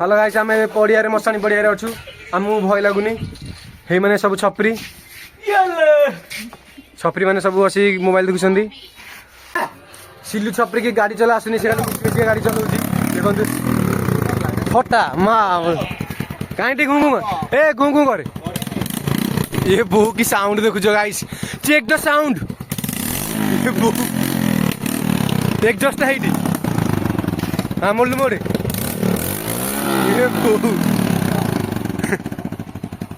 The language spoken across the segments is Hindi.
हेलो गाइस आम पड़िया मशाणी पड़िया अच्छु आमको भय लगुनि हे मैंने सब छपरी छपरी मैंने सब बस मोबाइल देखुं सिलु छपरी की गाड़ी चला आसुनी से गाड़ी चलाऊँ देखते फटा माँ कहीं घुंघु ए घुंघु करे ये बहु की साउंड देखुच guys check the sound exhaust है हाँ मोड़ मोड़े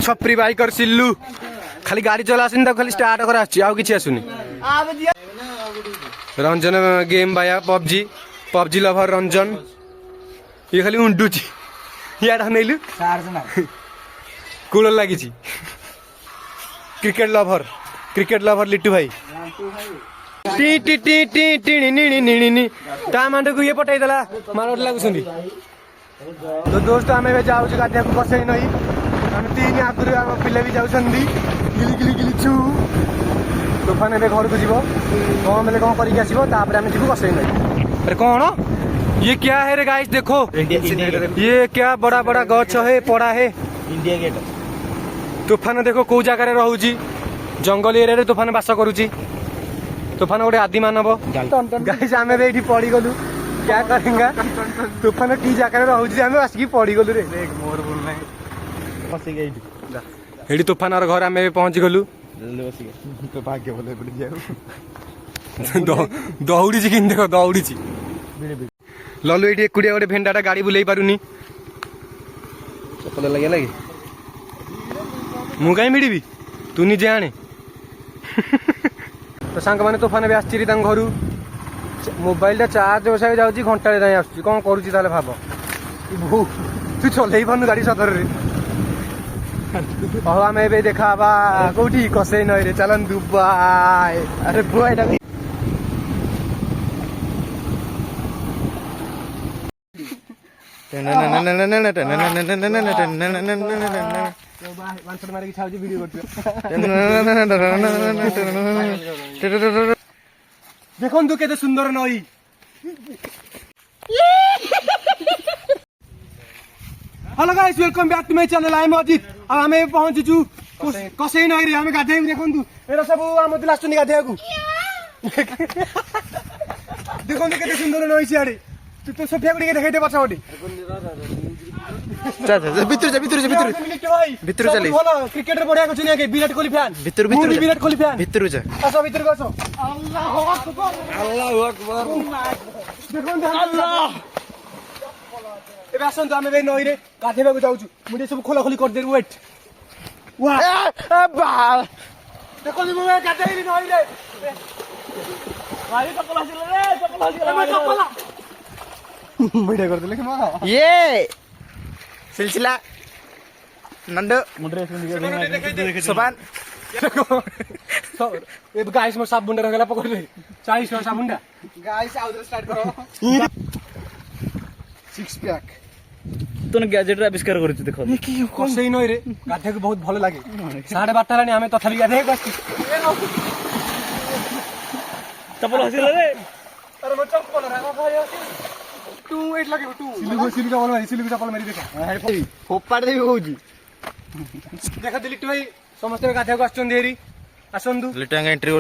छपरी बाइकर सिल्लू खाली गाड़ी चला आसनी खाली स्टार्ट कर आउ कि आसुनी रंजन गेम बाया पबजी पबजी लभर रंजन ये खाली उंडुची यार नैलु कूलर लगी क्रिकेट लभर लिट्टू भाई टी टी टी टी टी नी ता मांड को ये पटाईदेला मारोट लगुंट तो दोस्त आम जाऊँ गाधिया को बसई नई आम तीन आगुरी आम पिला भी जाऊँ गिली गिली गिली छू तूफान ए घर को जीव कौन बेले कौन करके आसपर आम जीव बसई नई अरे कौन ये क्या है रे गाइस देखो ये क्या बड़ा बड़ा गछ है पड़ा है इंडिया गेट तूफान देखो कौ जगार रोची जंगल एरिया तूफान बास करुच्ची तूफान गोटे आदि मानव गाइस आम ये पड़ी गलु क्या करेंगे तूफान की जगह रोचे आम आसिक पड़ी गलु रे ये तूफान घर आम पहुंची गलु दौड़ी कि देख दौड़ी ललु ये एकुटिया गोटे भेंडाटा गाड़ी बुलाई पारुनी चपल लगे लगे मु कहीं मिड़ी तू निजे आने तो सांग मैंने तूफान भी आसरी घर मोबाइल चार्ज बसा जाऊँगी घंटा जाए आस कौन करुच्ची भाव तू चल पार्नु गाड़ी सदर हाँ आम ए देखा कौटी कसई नई रे चलन दुबाई अरे बुआ देखु के सुंदर नई hello guys welcome back to my channel I am Ajit आम पहुंचीचु कसई नई रे आम गाधे देखु एरा सब आम आसुनी गाधे देखु के सुंदर नई सियाड़े तू सोफिया गुड़ी देखे पछ गोटे क्रिकेट बढ़िया कर विराट कोहली फैन विराट कोहली फैन भितर आस भितर आस आसतु आम नई रे गाधेबा जाऊँ मुझे सब खोला खोली कर दे वेट देखो गाधे नई रे ये सिलसिला नंदो सोपान गाइस मोर साबुन रगला पकड़ ले 40 साबुन गाइस आउट स्टार्ट करो सिक्स पैक तूने गैजेट आविष्कार कर देखो कसई नई रे गाधे को बहुत भल लगे 12:30 हेलानी आम तथापि गाधे चपल हसिल रे अरे मोर चप्पल तू एट लगे तू सिलु चप्पल मारी देखा फोपाड़ देवी कहूँ देख दिलीप भाई समस्त गाधे को आसुरी आसतु लिटा एंट्री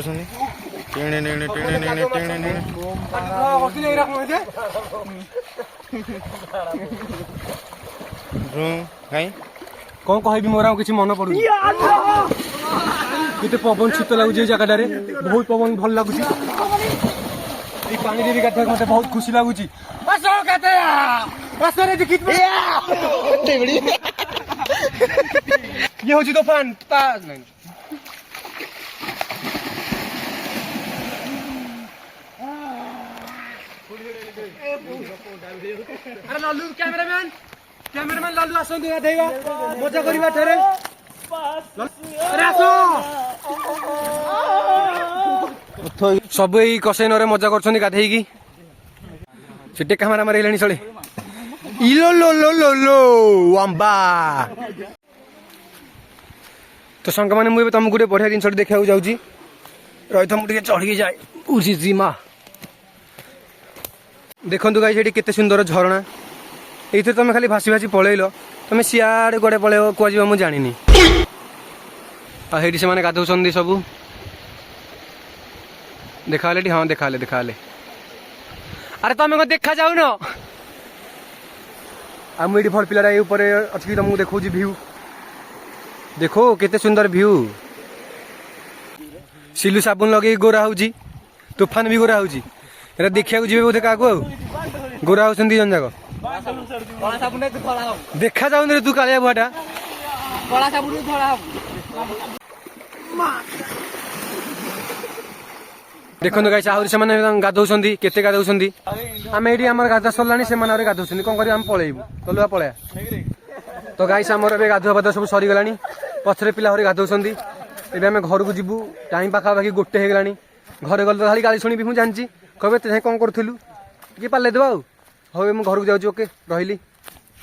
कौन कह मोर किसी मन पड़ू केते पवन शीत लगुच जगह बहुत पवन भल लगुच पानी भी गाधे मत बहुत खुशी लगुच ये हूँ तूफान अरे लालू कैमरामैन लालू आसतु गाधेगा मजा करवा ठेरे सब यही कसई नरे मजा कर गाधे से कैमेरा मारे चले इलो लो लो लो लो अम्बा तो सांग मैंने मुझे तुमको गोटे बढ़िया जिन देखा जाऊँगी रही मुझे चढ़ी जाए उसी माँ देखु गाई से केते सुंदर झरणा ଏଇଥିରେ ତମେ ଖାଲି ଭାସି ଭାସି ପଳେଇଲ ତମେ ସିଆଡ଼େ କୁଆଡ଼େ ପଳେଇବ କୁଆଯିବ ମୁଁ ଜାଣିନି। ଆଉ ହେଇଠି ସେମାନେ ଗାଧଉଛନ୍ତି ସବୁ ଦେଖାହେଲେ ଏଠି। ହଁ ଦେଖାହେଲେ ଆରେ ତମେ କଣ ଦେଖା ଯାଉନ? ଆଉ ମୁଁ ଏଇଠି ଭଲ ପିଲାଟା ଏଇ ଉପରେ ଅଛି କି ତମକୁ ଦେଖଉଛି ଭିଉ। ଦେଖ କେତେ ସୁନ୍ଦର ଭିଉ। ସିଲୁ ସାବୁନ ଲଗେଇ ଗୋରା ହଉଛି, ତୁଫାନ ବି ଗୋରା ହଉଛି। ଏଟା ଦେଖିବାକୁ ଯିବେ ବୋଧେ କାହାକୁ ଆଉ ଗୋରା ହଉଛନ୍ତି ଦି ଜଣ ଯାକ। ଦେଖା ଯାଉନି ରେ ତୁ କାଳିଆ ବୁହାଟା। ଦେଖନ୍ତୁ ଗାଇସ୍ ଆହୁରି ସେମାନେ ଗାଧଉଛନ୍ତି, କେତେ ଗାଧଉଛନ୍ତି। ଆମେ ଏଇଠି ଆମର ଗାଧା ସରିଲାଣି, ସେମାନେ ଆହୁରି ଗାଧଉଛନ୍ତି। କଣ କରିବା ଆମେ ପଳେଇବୁ, ଚଲୁଆ ପଳେଇବା। ତ ଗାଇସ୍ ଆମର ଏବେ ଗାଧୁଆ ପାଧୁଆ ସବୁ ସରିଗଲାଣି, ପଛରେ ପିଲା ଆହୁରି ଗାଧଉଛନ୍ତି। ଏବେ ଆମେ ଘରକୁ ଯିବୁ, ଟାଇମ୍ ପାଖାପାଖି 1 ହେଇଗଲାଣି। ଘରେ ଗଲେ ତ ଖାଲି ଗାଳି ଶୁଣିବି ମୁଁ ଜାଣିଛି, କହିବେ ତୁ କଣ କରୁଥିଲୁ, ଟିକେ ପାଲେଇ ଦେବା ଆଉ। ହଉ ମୁଁ ଘରକୁ ଯାଉଛି, ଓକେ ରହିଲି।